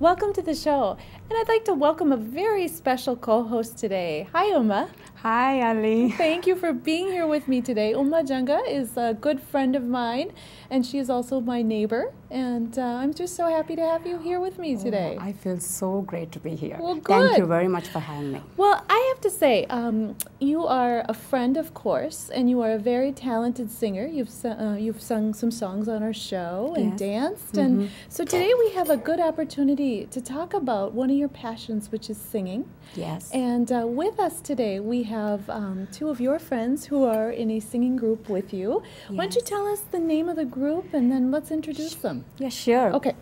Welcome to the show. And I'd like to welcome a very special co-host today. Hi, Uma. Hi, Ali. Thank you for being here with me today. Uma Janga is a good friend of mine, and she is also my neighbor. And I'm just so happy to have you here with me today. I feel so great to be here. Well, good. Thank you very much for having me. Well, I have to say, you are a friend, of course, and you are a very talented singer. You've sung some songs on our show and danced. And so today we have a good opportunity to talk about one of your passions, which is singing. Yes. And with us today, we have two of your friends who are in a singing group with you. Yes. Why don't you tell us the name of the group, and then let's introduce them. Yeah, sure. Okay.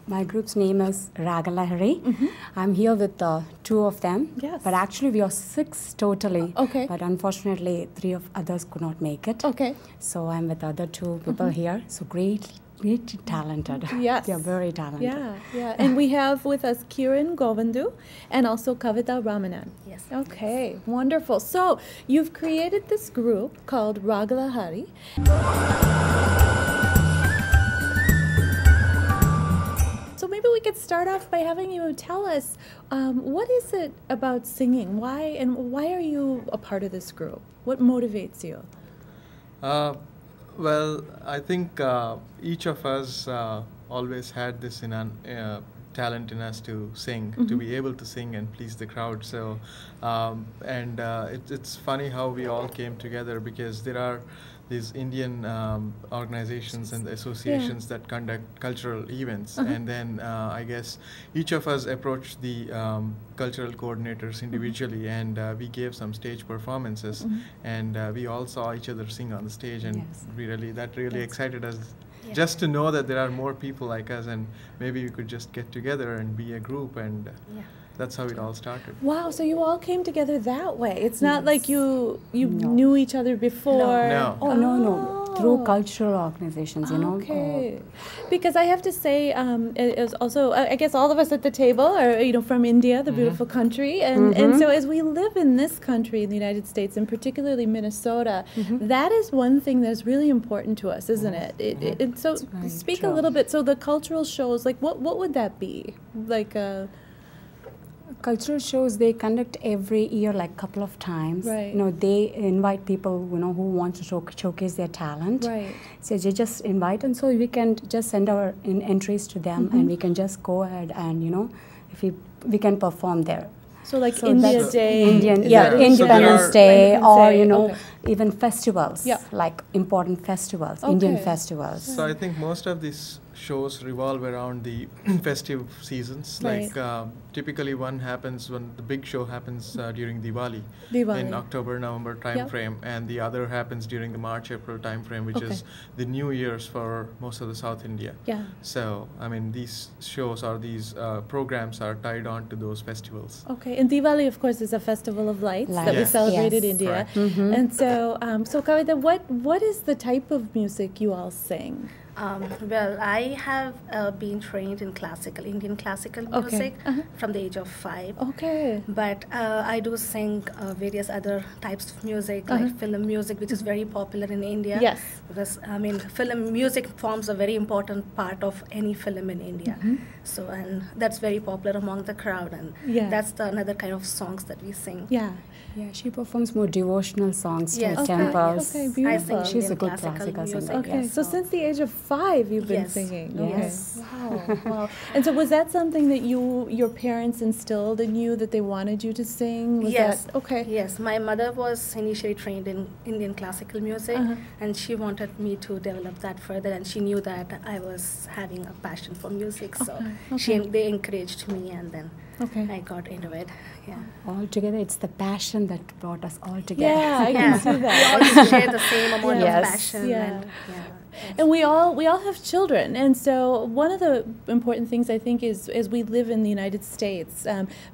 My group's name is RaagaLahari. I'm here with two of them. Yes. But actually we are 6 totally. Okay. But unfortunately 3 of others could not make it. Okay. So I'm with other 2 people here. So great talented. Yes. They're very talented. Yeah, yeah. And we have with us Kiran Govindu and also Kavita Ramanan. Yes. Okay, wonderful. So you've created this group called RaagaLahari. So maybe we could start off by having you tell us what is it about singing? Why are you a part of this group? What motivates you? Well, I think each of us always had this talent in us to sing, to be able to sing and please the crowd. So, it's funny how we all came together, because there are these Indian organizations and associations that conduct cultural events, and then I guess each of us approached the cultural coordinators individually, and we gave some stage performances, and we all saw each other sing on the stage, and that really excited us. Yeah. Just to know that there are more people like us, and maybe we could just get together and be a group, and that's how it all started. Wow, so you all came together that way. It's not like you knew each other before. No. Oh, no. Through cultural organizations, you know. Okay. Because I have to say, it is also, I guess all of us at the table are, from India, the beautiful country. And so as we live in this country, in the United States, and particularly Minnesota, that is one thing that is really important to us, isn't it? And so speak a little bit. So the cultural shows, like what would that be? Like cultural shows they conduct every year, like couple of times. Right. They invite people who want to showcase their talent. Right. So they just invite, and so we can just send our entries to them, and we can just go ahead and if we can perform there. So like India Day, Independence Day, or even festivals, like important festivals, Indian festivals. So I think most of these shows revolve around the festive seasons. Right. Like typically one happens when the big show happens during Diwali in October-November time frame, and the other happens during the March-April time frame, which is the New Year's for most of the South India. Yeah. So I mean, these shows or these programs are tied on to those festivals. Okay, and Diwali, of course, is a festival of lights that we celebrate in India. And so, so Kavita, what is the type of music you all sing? Well, I have been trained in Indian classical music from the age of 5. Okay. But I do sing various other types of music, like film music, which is very popular in India. Yes. Because, film music forms a very important part of any film in India. So, and that's very popular among the crowd, and that's another kind of songs that we sing. Yeah. Yeah, she performs more devotional songs to Yes. temples. Okay, beautiful. I sing She's a Indian good classical music. singer. Okay, Yes. so since the age of 5, you've been singing. Yes. Okay. Wow. And so was that something that your parents instilled in you, that they wanted you to sing? Was Yes. That, okay. Yes, my mother was initially trained in Indian classical music, and she wanted me to develop that further, and she knew that I was having a passion for music, so they encouraged me, and then I got into it. Yeah. All together, it's the passion that brought us all together. Yeah, I can see that. We all share the same amount of passion. Yeah. And, And we all have children, and so one of the important things I think is, as we live in the United States,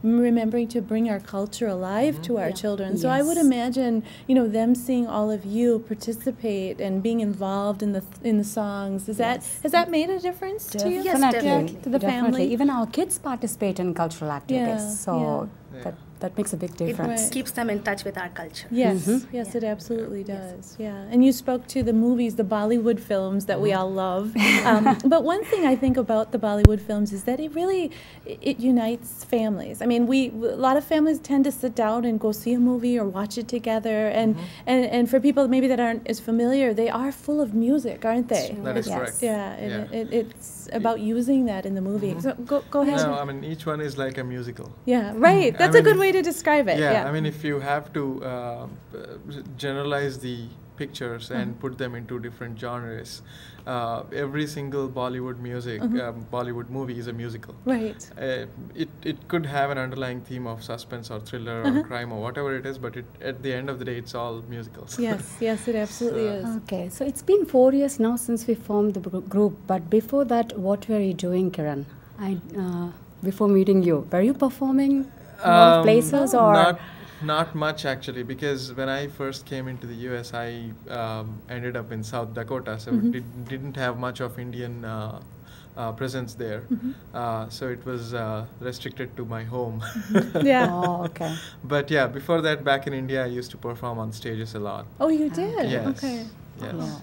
remembering to bring our culture alive to our children. So I would imagine, them seeing all of you participate and being involved in the songs. Has that made a difference to you? Yes, definitely. To the family. Even our kids participate in cultural activities. that makes a big difference. It keeps them in touch with our culture. Yes, yes, it absolutely does. Yeah, and you spoke to the movies, the Bollywood films that we all love. But one thing I think about the Bollywood films is that it unites families. I mean, a lot of families tend to sit down and go see a movie or watch it together, and for people maybe that aren't as familiar, they are full of music, aren't they? That is correct. Yeah, and it's about using that in the movie. So go ahead. No, I mean, each one is like a musical. Yeah, right. That's a good way to describe it. Yeah, I mean, if you have to generalize the pictures and put them into different genres, every single Bollywood music, Bollywood movie is a musical. Right. It could have an underlying theme of suspense or thriller or crime or whatever it is, but at the end of the day, it's all musicals. Yes, yes, it absolutely is. Okay, so it's been 4 years now since we formed the group, but before that, what were you doing, Kiran? Before meeting you, were you performing a lot of places or? Not much actually, because when I first came into the US, I ended up in South Dakota, so didn't have much of Indian presence there. So it was restricted to my home. Yeah. Oh, okay. But yeah, before that, back in India, I used to perform on stages a lot. Oh, you did? Yes. Okay. Yes. Yeah.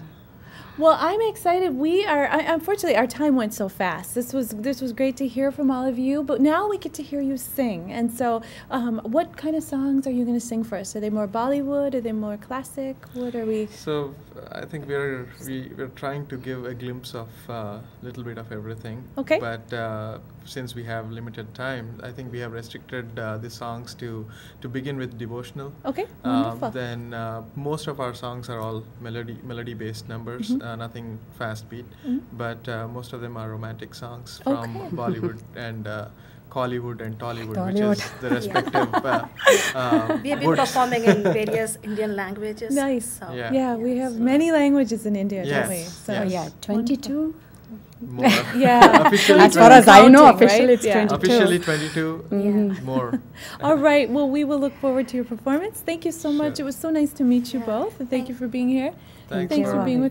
Well, I'm excited. Unfortunately, our time went so fast. This was great to hear from all of you, but now we get to hear you sing. And so, what kind of songs are you going to sing for us? Are they more Bollywood? Are they more classic? What are we? So, I think we're trying to give a glimpse of a little bit of everything. Okay. But since we have limited time, I think we have restricted the songs to begin with devotional. Okay. Wonderful. Then most of our songs are all melody-based numbers. Nothing fast beat, but most of them are romantic songs from Bollywood and Collywood and Tollywood, which is the respective we have been performing in various Indian languages. Nice. So We have many languages in India, don't we? Yes. So 22? More. Yeah. Officially As far as I know, counting, officially right? it's Yeah. 22. Officially 22, more. All right. Well, we will look forward to your performance. Thank you so much. Sure. It was so nice to meet you both. And thank you for being here. Thanks Thanks for being with